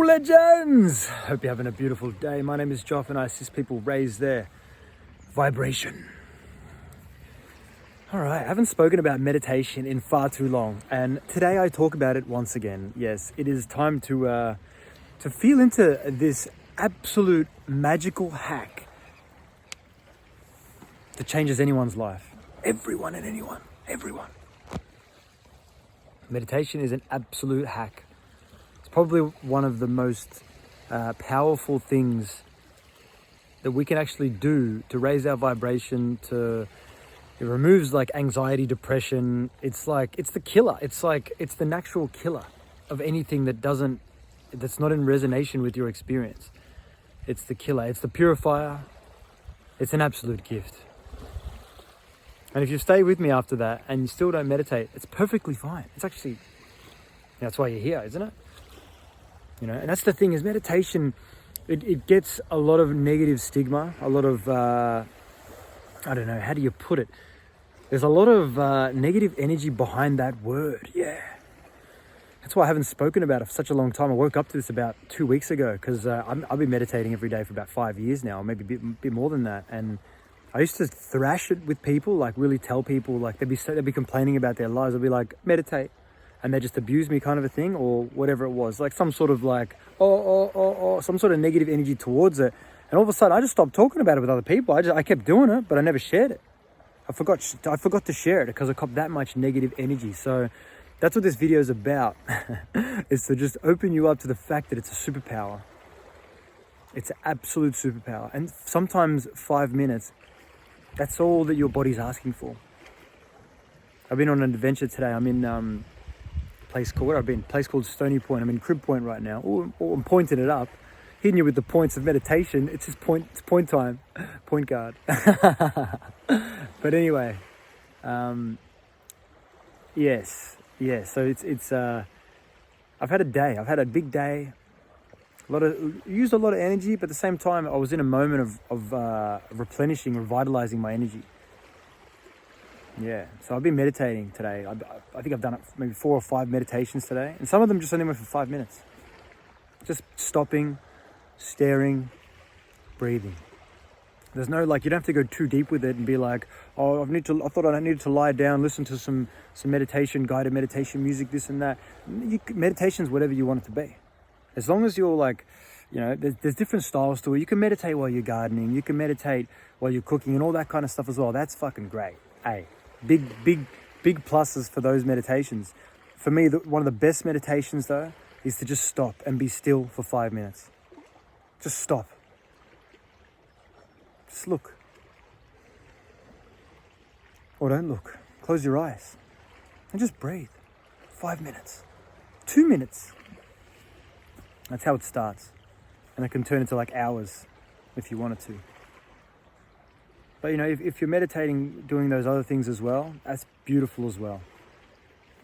legends! Hope you're having a beautiful day. My name is Joff and I assist people raise their vibration. All right, I haven't spoken about meditation in far too long, and today I talk about it once again. Yes, it is time to feel into this absolute magical hack that changes anyone's life. Everyone and anyone, everyone. Meditation is an absolute hack. It's probably one of the most powerful things that we can actually do to raise our vibration. It removes like anxiety, depression. It's the killer. It's the natural killer of anything that's not in resonation with your experience. It's the killer. It's the purifier. It's an absolute gift. And if you stay with me after that and you still don't meditate, it's perfectly fine. It's actually, that's why you're here, isn't it? You know, and that's the thing is meditation, it gets a lot of negative stigma, a lot of, I don't know, how do you put it? There's a lot of negative energy behind that word, yeah. That's why I haven't spoken about it for such a long time. I woke up to this about 2 weeks ago because I've been meditating every day for about 5 years now, maybe a bit more than that. And I used to thrash it with people, like really tell people, like they'd be complaining about their lives. I'd be like, meditate. And they just abuse me kind of a thing or whatever it was. Like some sort of like, some sort of negative energy towards it. And all of a sudden I just stopped talking about it with other people. I kept doing it, but I never shared it. I forgot to share it because I caught that much negative energy. So that's what this video is about, is to just open you up to the fact that it's a superpower. It's an absolute superpower. And sometimes 5 minutes, that's all that your body's asking for. I've been on an adventure today. I'm in a place called Stony Point. I'm in Crib Point right now. I'm pointing it up, hitting you with the points of meditation. It's point time, point guard. But anyway, yes. So it's I've had a big day. Used a lot of energy, but at the same time, I was in a moment of replenishing, revitalizing my energy. Yeah, so I've been meditating today. I think I've done maybe 4 or 5 meditations today, and some of them just only went for 5 minutes. Just stopping, staring, breathing. There's no, like, you don't have to go too deep with it and be like, oh, I thought I needed to lie down, listen to some meditation, guided meditation music, this and that. Meditation's whatever you want it to be. As long as you're like, you know, there's different styles to it. You can meditate while you're gardening. You can meditate while you're cooking and all that kind of stuff as well. That's fucking great. Hey, big pluses for those meditations. For me, one of the best meditations though, is to just stop and be still for 5 minutes. Just stop. Just look. Or don't look. Close your eyes. And just breathe. 5 minutes. 2 minutes. That's how it starts. And it can turn into like hours if you wanted to. But you know, if you're meditating, doing those other things as well, that's beautiful as well.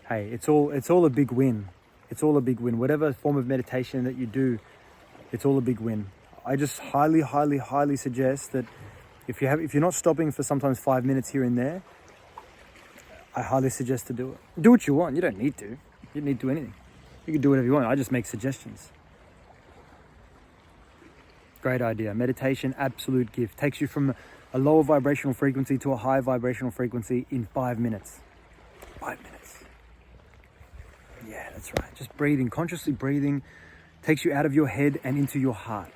Hey, it's all a big win. It's all a big win. Whatever form of meditation that you do, it's all a big win. I just highly suggest that if you're not stopping for sometimes 5 minutes here and there, I highly suggest to do it. Do what you want. You don't need to. You don't need to do anything. You can do whatever you want. I just make suggestions. Great idea. Meditation, absolute gift. Takes you from a lower vibrational frequency to a high vibrational frequency in 5 minutes. 5 minutes. Yeah, that's right. Just breathing, consciously breathing, takes you out of your head and into your heart.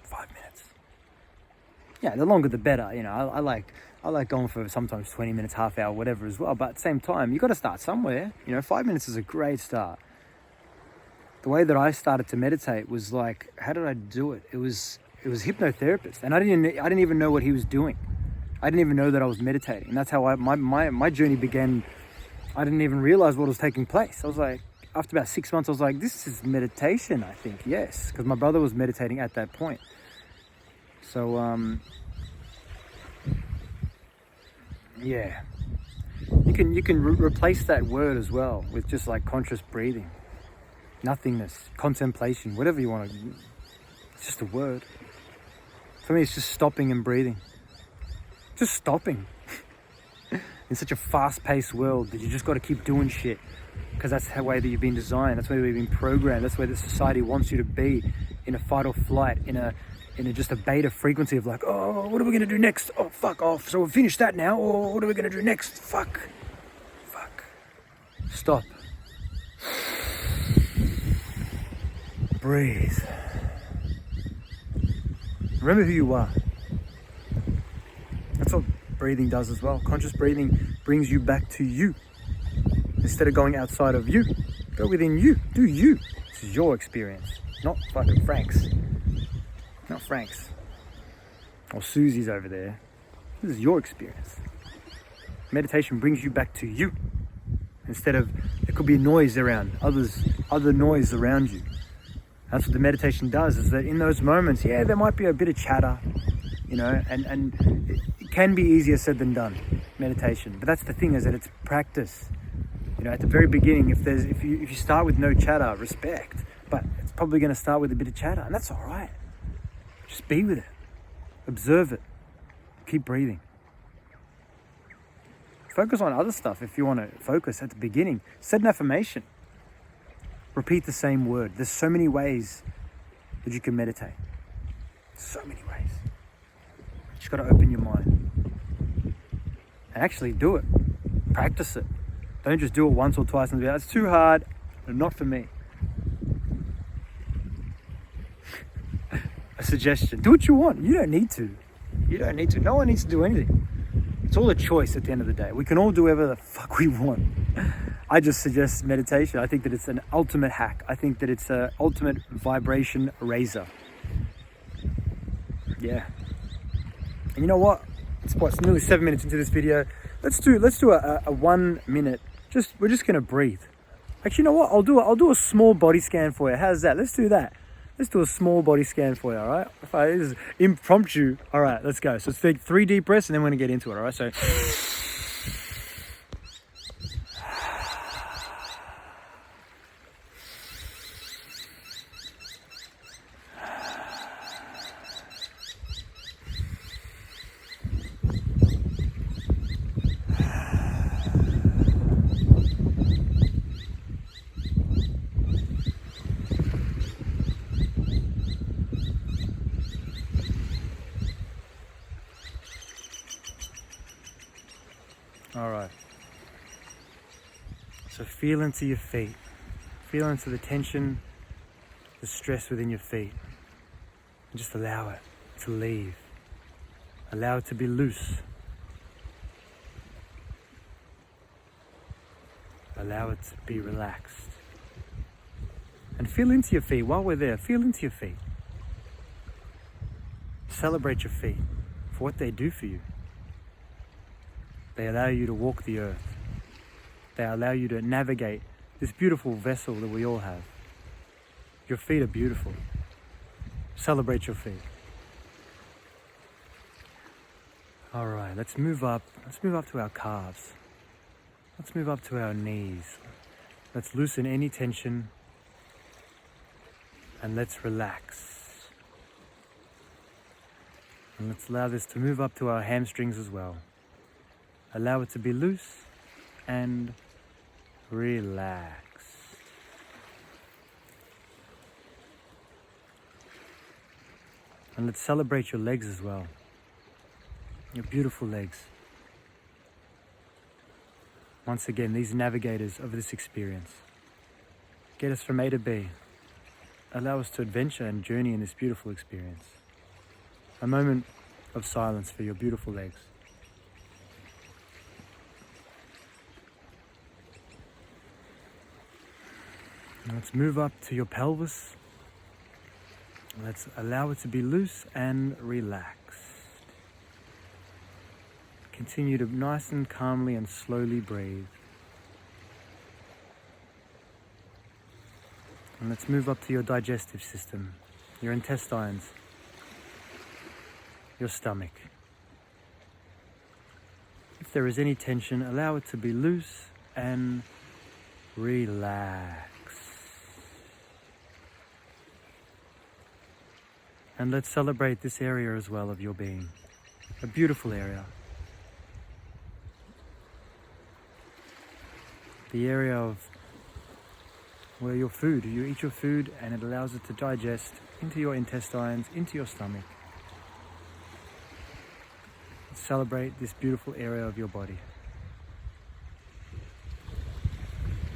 5 minutes. Yeah, the longer the better. You know, I like going for sometimes 20 minutes, half hour, whatever as well. But at the same time, you got to start somewhere. You know, 5 minutes is a great start. The way that I started to meditate was like, how did I do it? It was hypnotherapist, and I didn't even know what he was doing. I didn't even know that I was meditating, and that's how my journey began. I didn't even realize what was taking place. I was like, after about 6 months, I was like, this is meditation, I think, yes, because my brother was meditating at that point. So yeah, you can replace that word as well with just like conscious breathing. Nothingness, contemplation, whatever you want to. It's just a word. For me, it's just stopping and breathing. Just stopping. In such a fast-paced world that you just got to keep doing shit because that's the way that you've been designed. That's the way you've been programmed. That's the way that society wants you to be, in a fight or flight, in a just a beta frequency of like, oh, what are we gonna do next? Oh, fuck off. So we've finished that now. Oh, what are we gonna do next? Fuck. Stop. Breathe. Remember who you are. That's what breathing does as well. Conscious breathing brings you back to you. Instead of going outside of you, go within you. Do you. This is your experience, not fucking Frank's. Not Frank's. Or Susie's over there. This is your experience. Meditation brings you back to you. Instead of, there could be noise around, other noise around you. That's what the meditation does, is that in those moments, yeah, there might be a bit of chatter, you know, and it can be easier said than done, meditation. But that's the thing, is that it's practice. You know, at the very beginning, if you start with no chatter, respect, but it's probably going to start with a bit of chatter, and that's all right. Just be with it, observe it, keep breathing. Focus on other stuff if you want to focus at the beginning. Set an affirmation. Repeat the same word. There's so many ways that you can meditate. So many ways. You just got to open your mind. And actually do it. Practice it. Don't just do it once or twice and be like, it's too hard. Not for me. A suggestion. Do what you want. You don't need to. You don't need to. No one needs to do anything. It's all a choice at the end of the day. We can all do whatever the fuck we want. I just suggest meditation. I think that it's an ultimate hack. I think that it's an ultimate vibration raiser. Yeah. And you know what? It's nearly 7 minutes into this video. Let's do a 1 minute. We're just gonna breathe. Actually, you know what? I'll do a small body scan for you. How's that? Let's do that. Let's do a small body scan for you, all right? This is impromptu. All right, let's go. So let's take 3 deep breaths and then we're gonna get into it, all right? So, all right. So feel into your feet. Feel into the tension, the stress within your feet. And just allow it to leave. Allow it to be loose. Allow it to be relaxed. And feel into your feet. While we're there, feel into your feet. Celebrate your feet for what they do for you. They allow you to walk the earth. They allow you to navigate this beautiful vessel that we all have. Your feet are beautiful. Celebrate your feet. All right, let's move up. Let's move up to our calves. Let's move up to our knees. Let's loosen any tension and let's relax. And let's allow this to move up to our hamstrings as well. Allow it to be loose and relax. And let's celebrate your legs as well. Your beautiful legs. Once again, these navigators of this experience. Get us from A to B. Allow us to adventure and journey in this beautiful experience. A moment of silence for your beautiful legs. Let's move up to your pelvis. Let's allow it to be loose and relaxed. Continue to nice and calmly and slowly breathe. And let's move up to your digestive system, your intestines, your stomach. If there is any tension, allow it to be loose and relax. And let's celebrate this area as well of your being. A beautiful area. The area of where your food, you eat your food and it allows it to digest into your intestines, into your stomach. Celebrate this beautiful area of your body.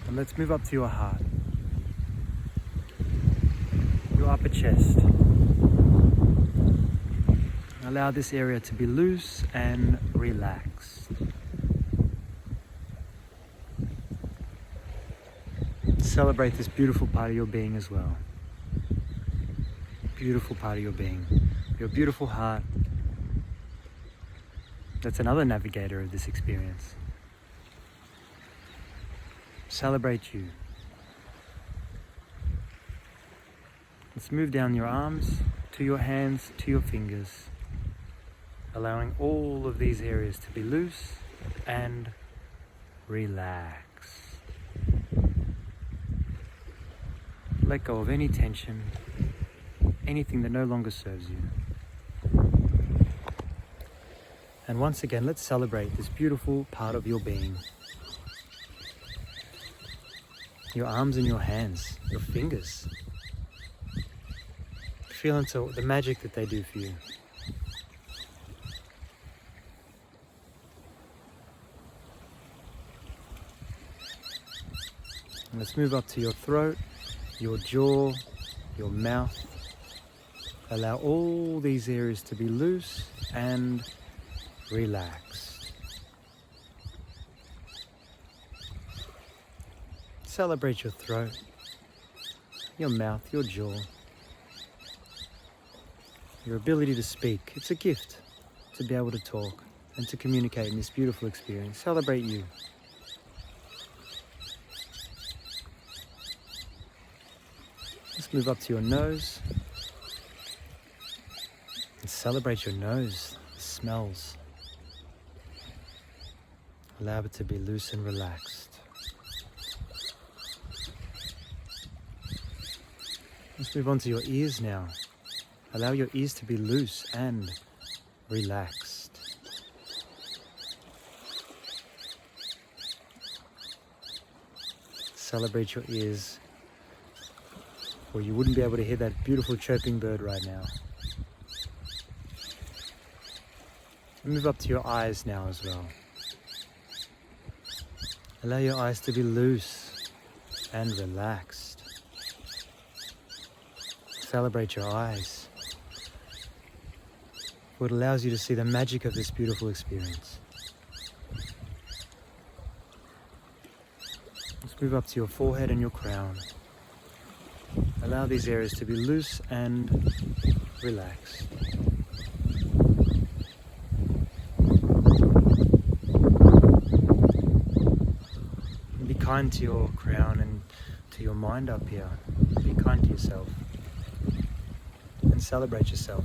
And let's move up to your heart, your upper chest. Allow this area to be loose and relaxed. Celebrate this beautiful part of your being as well. Beautiful part of your being. Your beautiful heart. That's another navigator of this experience. Celebrate you. Let's move down your arms, to your hands, to your fingers, allowing all of these areas to be loose and relax. Let go of any tension, anything that no longer serves you. And once again, let's celebrate this beautiful part of your being. Your arms and your hands, your fingers. Feel into the magic that they do for you. And let's move up to your throat, your jaw, your mouth. Allow all these areas to be loose and relaxed. Celebrate your throat, your mouth, your jaw, your ability to speak. It's a gift to be able to talk and to communicate in this beautiful experience. Celebrate you. Let's move up to your nose and celebrate your nose, the smells. Allow it to be loose and relaxed. Let's move on to your ears now. Allow your ears to be loose and relaxed. Celebrate your ears, or you wouldn't be able to hear that beautiful chirping bird right now. Move up to your eyes now as well. Allow your eyes to be loose and relaxed. Celebrate your eyes. What allows you to see the magic of this beautiful experience. Let's move up to your forehead and your crown. Allow these areas to be loose and relaxed. And be kind to your crown and to your mind up here. Be kind to yourself and celebrate yourself.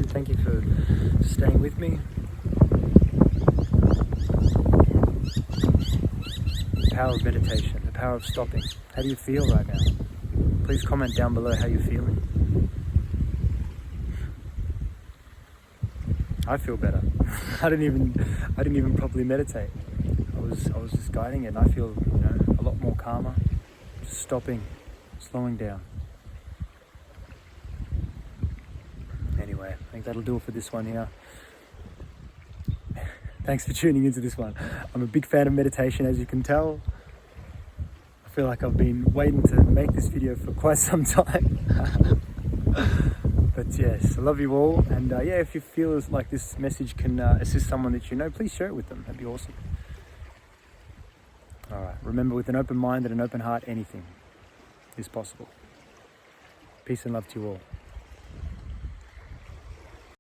Thank you for staying with me. The power of meditation, the power of stopping. How do you feel right now? Please comment down below how you're feeling. I feel better. I didn't even properly meditate. I was just guiding it, and I feel, a lot more calmer. Just stopping, slowing down. Anyway, I think that'll do it for this one here. Thanks for tuning into this one. I'm a big fan of meditation, as you can tell. I feel like I've been waiting to make this video for quite some time. But yes, I love you all. And if you feel like this message can assist someone that you know, please share it with them. That'd be awesome. All right, remember, with an open mind and an open heart, anything is possible. Peace and love to you all.